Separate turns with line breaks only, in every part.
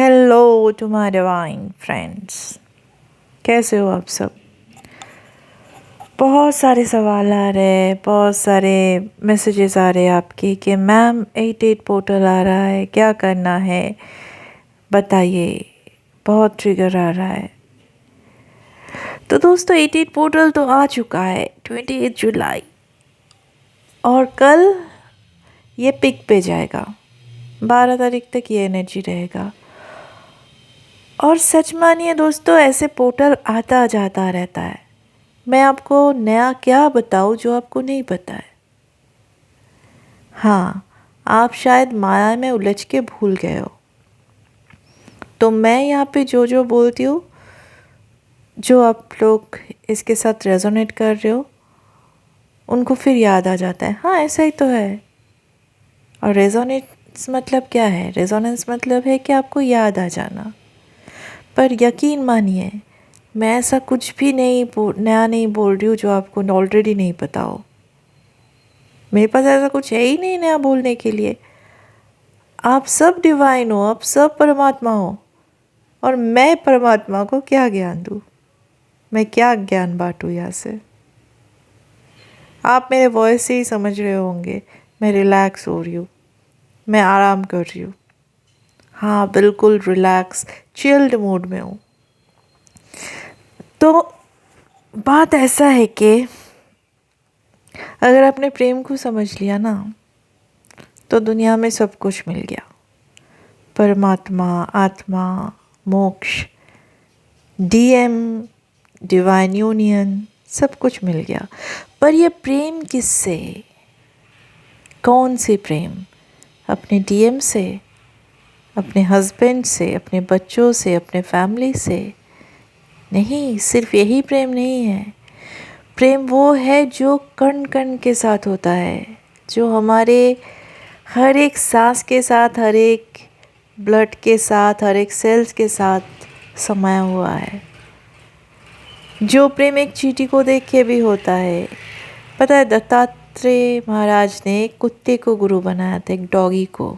Hello to my divine friends. कैसे हो आप सब? बहुत सारे सवाल आ रहे हैं, बहुत सारे मैसेजेस आ रहे हैं आपके कि मैम 88 पोर्टल आ रहा है, क्या करना है बताइए। बहुत ट्रिगर आ रहा है। तो दोस्तों 88 पोर्टल तो आ चुका है 28 जुलाई और कल ये पिक पे जाएगा। 12 तारीख तक ये एनर्जी रहेगा। और सच मानिए दोस्तों, ऐसे पोर्टल आता जाता रहता है। मैं आपको नया क्या बताऊं जो आपको नहीं पता है। हाँ, आप शायद माया में उलझ के भूल गए हो। तो मैं यहाँ पे जो जो बोलती हूँ, जो आप लोग इसके साथ रेजोनेट कर रहे हो, उनको फिर याद आ जाता है। हाँ, ऐसा ही तो है। और रेजोनेंस मतलब क्या है? रेजोनेंस मतलब है कि आपको याद आ जाना। पर यकीन मानिए, मैं ऐसा कुछ भी नया नहीं बोल रही हूँ जो आपको ऑलरेडी नहीं पता हो। मेरे पास ऐसा कुछ है ही नहीं नया बोलने के लिए। आप सब डिवाइन हो, आप सब परमात्मा हो। और मैं परमात्मा को क्या ज्ञान दूँ? मैं क्या ज्ञान बांटूँ यहाँ से? आप मेरे वॉइस से ही समझ रहे होंगे, मैं रिलैक्स हो रही हूँ, मैं आराम कर रही हूँ। हाँ, बिल्कुल रिलैक्स चिल्ड मूड में हूँ। तो बात ऐसा है कि अगर आपने प्रेम को समझ लिया ना, तो दुनिया में सब कुछ मिल गया। परमात्मा, आत्मा, मोक्ष, डीएम, डिवाइन यूनियन, सब कुछ मिल गया। पर ये प्रेम किससे? कौन सी प्रेम? अपने डीएम से, अपने हस्बैंड से, अपने बच्चों से, अपने फैमिली से? नहीं, सिर्फ यही प्रेम नहीं है। प्रेम वो है जो कण कण के साथ होता है, जो हमारे हर एक सांस के साथ, हर एक ब्लड के साथ, हर एक सेल्स के साथ समाया हुआ है। जो प्रेम एक चींटी को देख के भी होता है। पता है, दत्तात्रेय महाराज ने एक कुत्ते को गुरु बनाया था, एक डॉगी को।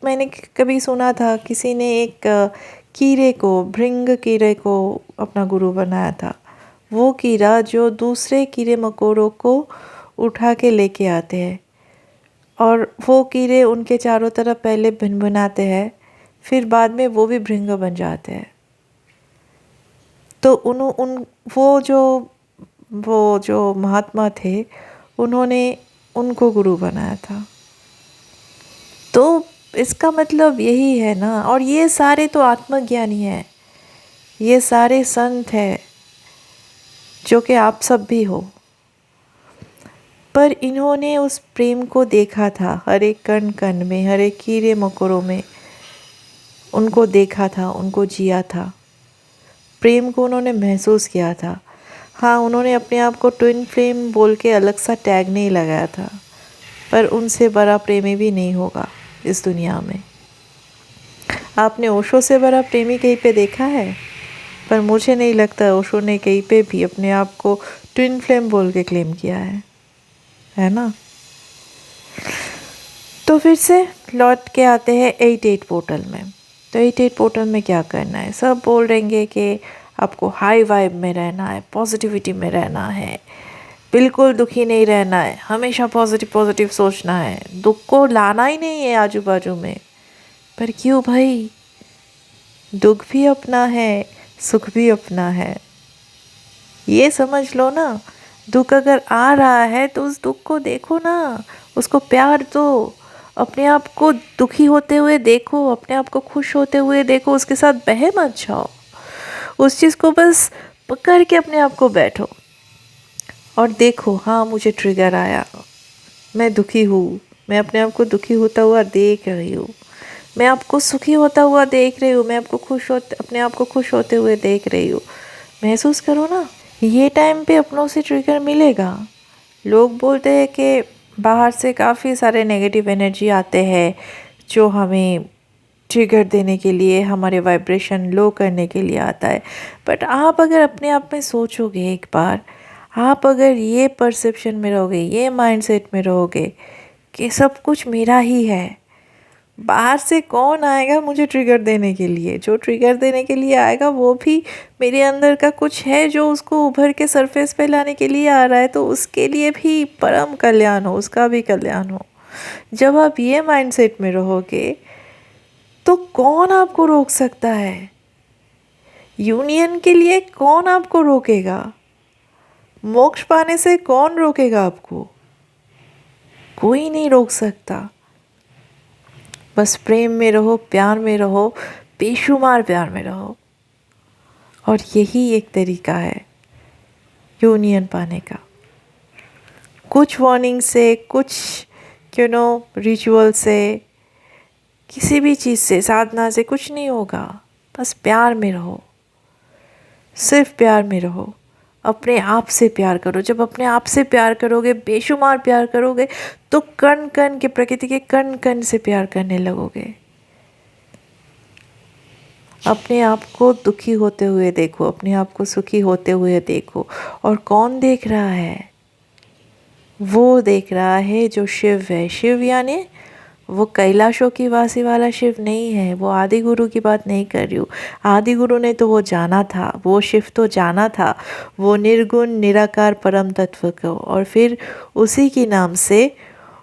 मैंने कभी सुना था, किसी ने एक कीड़े को, भृंग कीड़े को अपना गुरु बनाया था। वो कीड़ा जो दूसरे कीड़े मकोड़ों को उठा के लेके आते हैं, और वो कीड़े उनके चारों तरफ पहले भिनभिनाते हैं, फिर बाद में वो भी भृंग बन जाते हैं। तो वो जो महात्मा थे, उन्होंने उनको गुरु बनाया था। तो इसका मतलब यही है ना। और ये सारे तो आत्मज्ञानी हैं, ये सारे संत हैं, जो कि आप सब भी हो। पर इन्होंने उस प्रेम को देखा था, हर एक कण कण में, हर एक कीड़े मकोड़ों में उनको देखा था, उनको जिया था। प्रेम को उन्होंने महसूस किया था। हाँ, उन्होंने अपने आप को ट्विन फ्लेम बोल के अलग सा टैग नहीं लगाया था, पर उनसे बड़ा प्रेमी भी नहीं होगा इस दुनिया में। आपने ओशो से बड़ा प्रेमी कहीं पे देखा है? पर मुझे नहीं लगता ओशो ने कहीं पे भी अपने आप को ट्विन फ्लेम बोल के क्लेम किया है ना। तो फिर से लौट के आते हैं 88 पोर्टल में। तो 88 पोर्टल में क्या करना है? सब बोल रहेंगे कि आपको हाई वाइब में रहना है, पॉजिटिविटी में रहना है, बिल्कुल दुखी नहीं रहना है, हमेशा पॉजिटिव पॉजिटिव सोचना है, दुख को लाना ही नहीं है आजू बाजू में। पर क्यों भाई? दुख भी अपना है, सुख भी अपना है। ये समझ लो ना। दुख अगर आ रहा है तो उस दुख को देखो ना, उसको प्यार दो। अपने आप को दुखी होते हुए देखो, अपने आप को खुश होते हुए देखो, उसके साथ बह मत जाओ। उस चीज़ को बस पकड़ के अपने आप को बैठो और देखो, हाँ मुझे ट्रिगर आया, मैं दुखी हूँ, मैं अपने आप को दुखी होता हुआ देख रही हूँ, मैं आपको सुखी होता हुआ देख रही हूँ, मैं आपको अपने आप को खुश होते हुए देख रही हूँ। महसूस करो ना। ये टाइम पे अपनों से ट्रिगर मिलेगा। लोग बोलते हैं कि बाहर से काफ़ी सारे नेगेटिव एनर्जी आते हैं जो हमें ट्रिगर देने के लिए, हमारे वाइब्रेशन लो करने के लिए आता है। बट आप अगर अपने आप में सोचोगे एक बार, आप अगर ये परसेप्शन में रहोगे, ये माइंडसेट में रहोगे कि सब कुछ मेरा ही है। बाहर से कौन आएगा मुझे ट्रिगर देने के लिए? जो ट्रिगर देने के लिए आएगा वो भी मेरे अंदर का कुछ है जो उसको उभर के सरफेस पे लाने के लिए आ रहा है, तो उसके लिए भी परम कल्याण हो, उसका भी कल्याण हो। जब आप ये माइंडसेट में रहोगे तो कौन आपको रोक सकता है? यूनियन के लिए कौन आपको रोकेगा? मोक्ष पाने से कौन रोकेगा आपको? कोई नहीं रोक सकता। बस प्रेम में रहो, प्यार में रहो, बेशुमार प्यार में रहो। और यही एक तरीका है यूनियन पाने का। कुछ वार्निंग से, कुछ रिचुअल से, किसी भी चीज़ से, साधना से कुछ नहीं होगा। बस प्यार में रहो, सिर्फ प्यार में रहो। अपने आप से प्यार करो। जब अपने आप से प्यार करोगे, बेशुमार प्यार करोगे, तो कण कण के, प्रकृति के कण कण से प्यार करने लगोगे। अपने आप को दुखी होते हुए देखो, अपने आप को सुखी होते हुए देखो। और कौन देख रहा है? वो देख रहा है जो शिव है। शिव यानी वो कैलाशों की वासी वाला शिव नहीं है। वो आदि गुरु की बात नहीं कर रही हूँ। आदि गुरु ने तो वो जाना था, वो शिव तो जाना था, वो निर्गुण निराकार परम तत्व को, और फिर उसी के नाम से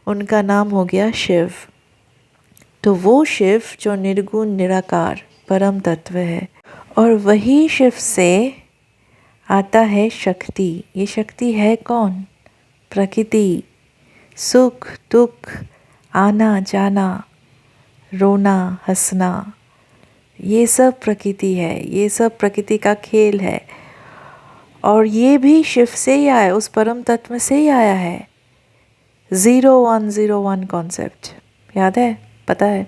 उनका नाम हो गया शिव। तो वो शिव जो निर्गुण निराकार परम तत्व है, और वही शिव से आता है शक्ति। ये शक्ति है कौन? प्रकृति। सुख दुख, आना जाना, रोना हंसना, ये सब प्रकृति है, ये सब प्रकृति का खेल है। और ये भी शिव से ही आया, उस परम तत्व से ही आया है। 0101 कॉन्सेप्ट याद है? पता है?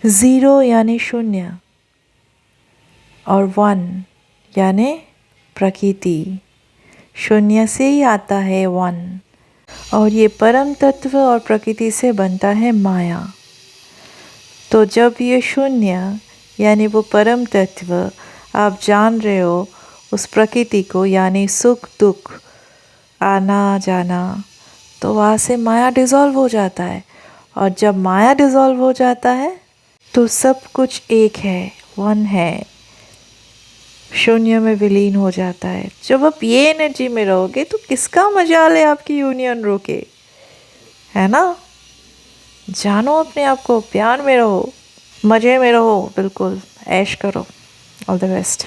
0 यानी शून्य और 1 यानी प्रकृति। शून्य से ही आता है 1, और ये परम तत्व और प्रकृति से बनता है माया। तो जब ये शून्य यानी वो परम तत्व आप जान रहे हो, उस प्रकृति को, यानी सुख दुख, आना जाना, तो वहाँ से माया डिज़ोल्व हो जाता है। और जब माया डिज़ोल्व हो जाता है तो सब कुछ एक है, 1 है, शून्य में विलीन हो जाता है। जब आप ये एनर्जी में रहोगे तो किसका मजाल है आपकी यूनियन रोके, है ना? जानो अपने आप को, प्यार में रहो, मज़े में रहो, बिल्कुल ऐश करो। All the best.